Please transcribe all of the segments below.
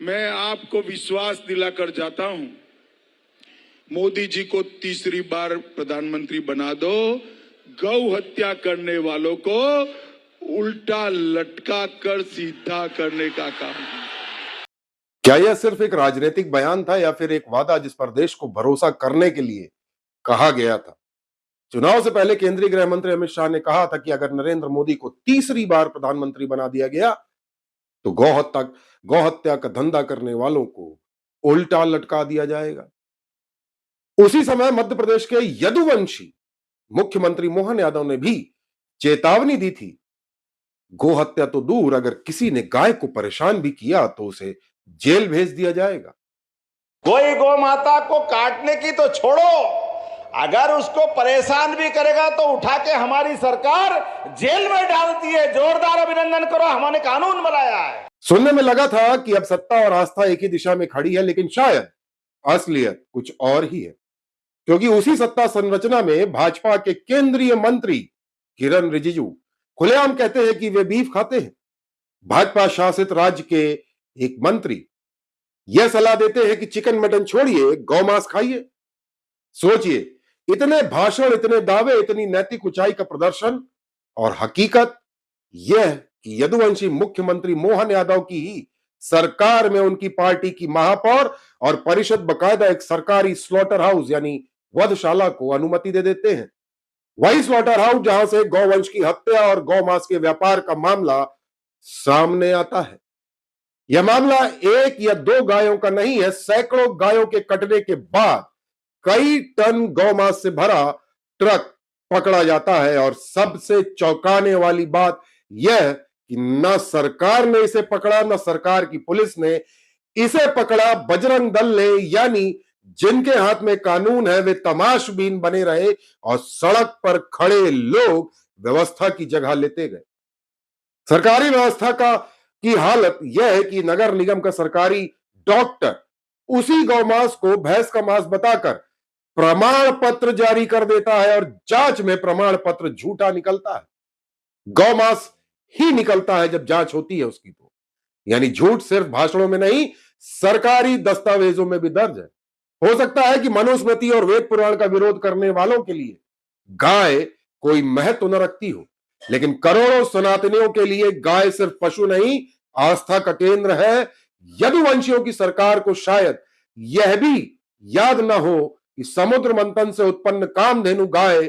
मैं आपको विश्वास दिलाकर जाता हूं, मोदी जी को तीसरी बार प्रधानमंत्री बना दो, गौ हत्या करने वालों को उल्टा लटका कर सीधा करने का काम है। क्या यह सिर्फ एक राजनीतिक बयान था या फिर एक वादा जिस पर देश को भरोसा करने के लिए कहा गया था? चुनाव से पहले केंद्रीय गृह मंत्री अमित शाह ने कहा था कि अगर नरेंद्र मोदी को तीसरी बार प्रधानमंत्री बना दिया गया तो गौ हत्या का धंधा करने वालों को उल्टा लटका दिया जाएगा। उसी समय मध्य प्रदेश के यदुवंशी मुख्यमंत्री मोहन यादव ने भी चेतावनी दी थी, गौ हत्या तो दूर, अगर किसी ने गाय को परेशान भी किया तो उसे जेल भेज दिया जाएगा। कोई गौ माता को काटने की तो छोड़ो, अगर उसको परेशान भी करेगा तो उठा के हमारी सरकार जेल में डालती है। जोरदार अभिनंदन करो, हमने कानून बनाया है। सुनने में लगा था कि अब सत्ता और आस्था एक ही दिशा में खड़ी है, लेकिन शायद असलियत कुछ और ही है, क्योंकि उसी सत्ता संरचना में भाजपा के केंद्रीय मंत्री किरण रिजिजू खुलेआम कहते हैं कि वे बीफ खाते हैं। भाजपा शासित राज्य के एक मंत्री यह सलाह देते हैं कि चिकन मटन छोड़िए, गौमांस खाइए। सोचिए, इतने भाषण, इतने दावे, इतनी नैतिक ऊंचाई का प्रदर्शन, और हकीकत यह कि यदुवंशी मुख्यमंत्री मोहन यादव की ही सरकार में उनकी पार्टी की महापौर और परिषद बकायदा एक सरकारी स्लॉटर हाउस यानी वधशाला को अनुमति दे देते हैं। वही स्लॉटर हाउस जहां से गौवंश की हत्या और गौमांस के व्यापार का मामला सामने आता है। यह मामला एक या दो गायों का नहीं है, सैकड़ों गायों के कटने के बाद कई टन गौमांस से भरा ट्रक पकड़ा जाता है। और सबसे चौंकाने वाली बात यह कि न सरकार ने इसे पकड़ा, न सरकार की पुलिस ने इसे पकड़ा, बजरंग दल ने, यानी जिनके हाथ में कानून है वे तमाशबीन बने रहे और सड़क पर खड़े लोग व्यवस्था की जगह लेते गए। सरकारी व्यवस्था की हालत यह है कि नगर निगम का सरकारी डॉक्टर उसी गौमांस को भैंस का मांस बताकर प्रमाण पत्र जारी कर देता है और जांच में प्रमाण पत्र झूठा निकलता है। गौमांस ही निकलता है जब जांच होती है उसकी, तो यानी झूठ सिर्फ भाषणों में नहीं, सरकारी दस्तावेजों में भी दर्ज है। हो सकता है कि मनुस्मृति और वेद पुराण का विरोध करने वालों के लिए गाय कोई महत्व न रखती हो, लेकिन करोड़ों सनातनियों के लिए गाय सिर्फ पशु नहीं, आस्था का केंद्र है। यदुवंशियों की सरकार को शायद यह भी याद न हो कि समुद्र मंथन से उत्पन्न कामधेनु गाय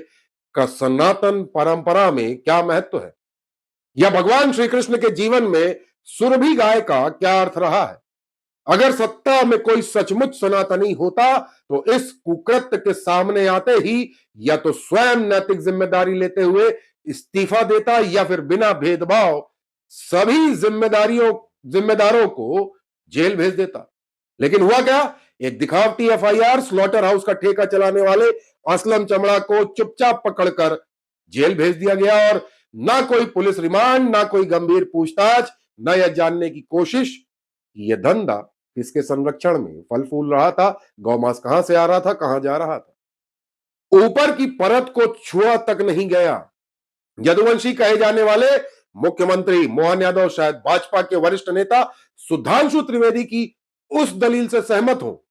का सनातन परंपरा में क्या महत्व है, या भगवान श्री कृष्ण के जीवन में सुरभि गाय का क्या अर्थ रहा है। अगर सत्ता में कोई सचमुच सनातनी होता तो इस कुकृत्य के सामने आते ही या तो स्वयं नैतिक जिम्मेदारी लेते हुए इस्तीफा देता या फिर बिना भेदभाव सभी जिम्मेदारों को जेल भेज देता। लेकिन हुआ क्या, एक दिखावटी एफआईआर, स्लॉटर हाउस का ठेका चलाने वाले असलम चमड़ा को चुपचाप पकड़कर जेल भेज दिया गया और ना कोई पुलिस रिमांड, ना कोई गंभीर पूछताछ, न यह जानने की कोशिश कि यह धंधा किसके संरक्षण में फल फूल रहा था, गौमांस कहां से आ रहा था, कहां जा रहा था। ऊपर की परत को छुआ तक नहीं गया। यदुवंशी कहे जाने वाले मुख्यमंत्री मोहन यादव शायद भाजपा के वरिष्ठ नेता सुधांशु त्रिवेदी की उस दलील से सहमत हो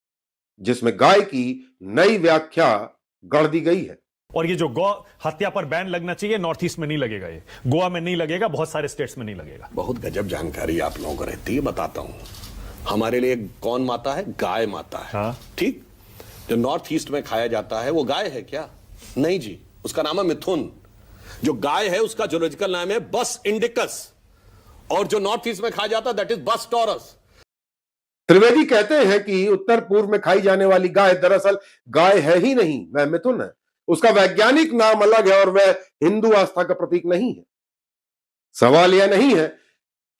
जिसमें गाय की नई व्याख्या गढ़ दी गई है। और ये जो गौ हत्या पर बैन लगना चाहिए, नॉर्थ ईस्ट में नहीं लगेगा, ये गोवा में नहीं लगेगा, बहुत सारे स्टेट्स में नहीं लगेगा। बहुत गजब जानकारी आप लोगों को रहती है, बताता हूं। हमारे लिए कौन माता है? गाय माता है। हाँ? ठीक। जो नॉर्थ ईस्ट में खाया जाता है वो गाय है क्या? नहीं जी, उसका नाम है मिथुन। जो गाय है उसका जूलॉजिकल नाम है बस इंडिकस, और जो नॉर्थ ईस्ट में खाया जाता है दैट इज बस टॉरस। त्रिवेदी कहते हैं कि उत्तर पूर्व में खाई जाने वाली गाय दरअसल गाय है ही नहीं, वह मिथुन है। उसका वैज्ञानिक नाम अलग है और वह हिंदू आस्था का प्रतीक नहीं है। सवाल यह नहीं है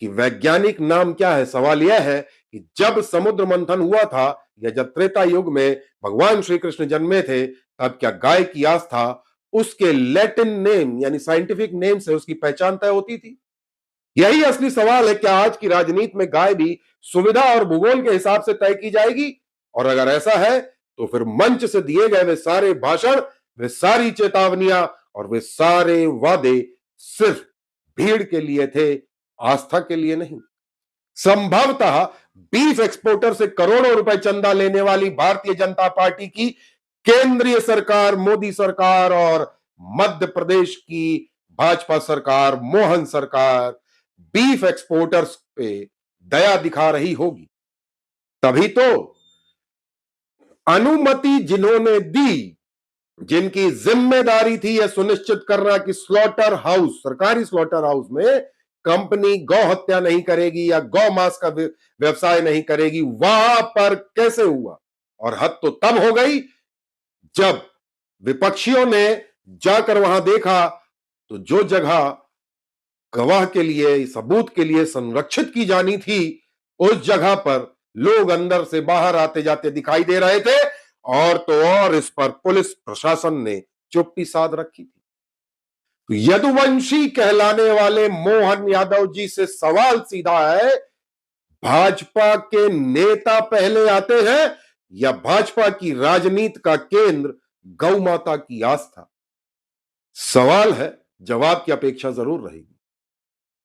कि वैज्ञानिक नाम क्या है, सवाल यह है कि जब समुद्र मंथन हुआ था या जब त्रेता युग में भगवान श्री कृष्ण जन्मे थे, तब क्या गाय की आस्था उसके लैटिन नेम यानी साइंटिफिक नेम से उसकी पहचान तय होती थी? यही असली सवाल है। क्या आज की राजनीति में गाय भी सुविधा और भूगोल के हिसाब से तय की जाएगी? और अगर ऐसा है तो फिर मंच से दिए गए वे सारे भाषण, वे सारी चेतावनियां और वे सारे वादे सिर्फ भीड़ के लिए थे, आस्था के लिए नहीं। संभवतः बीफ एक्सपोर्टर से करोड़ों रुपए चंदा लेने वाली भारतीय जनता पार्टी की केंद्रीय सरकार, मोदी सरकार और मध्य प्रदेश की भाजपा सरकार, मोहन सरकार बीफ एक्सपोर्टर्स पे दया दिखा रही होगी। तभी तो अनुमति जिन्होंने दी, जिनकी जिम्मेदारी थी यह सुनिश्चित करना कि स्लॉटर हाउस, सरकारी स्लॉटर हाउस में कंपनी गौ हत्या नहीं करेगी या गौ मांस का व्यवसाय नहीं करेगी, वहां पर कैसे हुआ? और हद तो तब हो गई जब विपक्षियों ने जाकर वहां देखा तो जो जगह गवाह के लिए, सबूत के लिए संरक्षित की जानी थी, उस जगह पर लोग अंदर से बाहर आते जाते दिखाई दे रहे थे। और तो और इस पर पुलिस प्रशासन ने चुप्पी साध रखी थी। तो यदुवंशी कहलाने वाले मोहन यादव जी से सवाल सीधा है, भाजपा के नेता पहले आते हैं या भाजपा की राजनीति का केंद्र गौ माता की आस्था? सवाल है, जवाब की अपेक्षा जरूर रहेगी।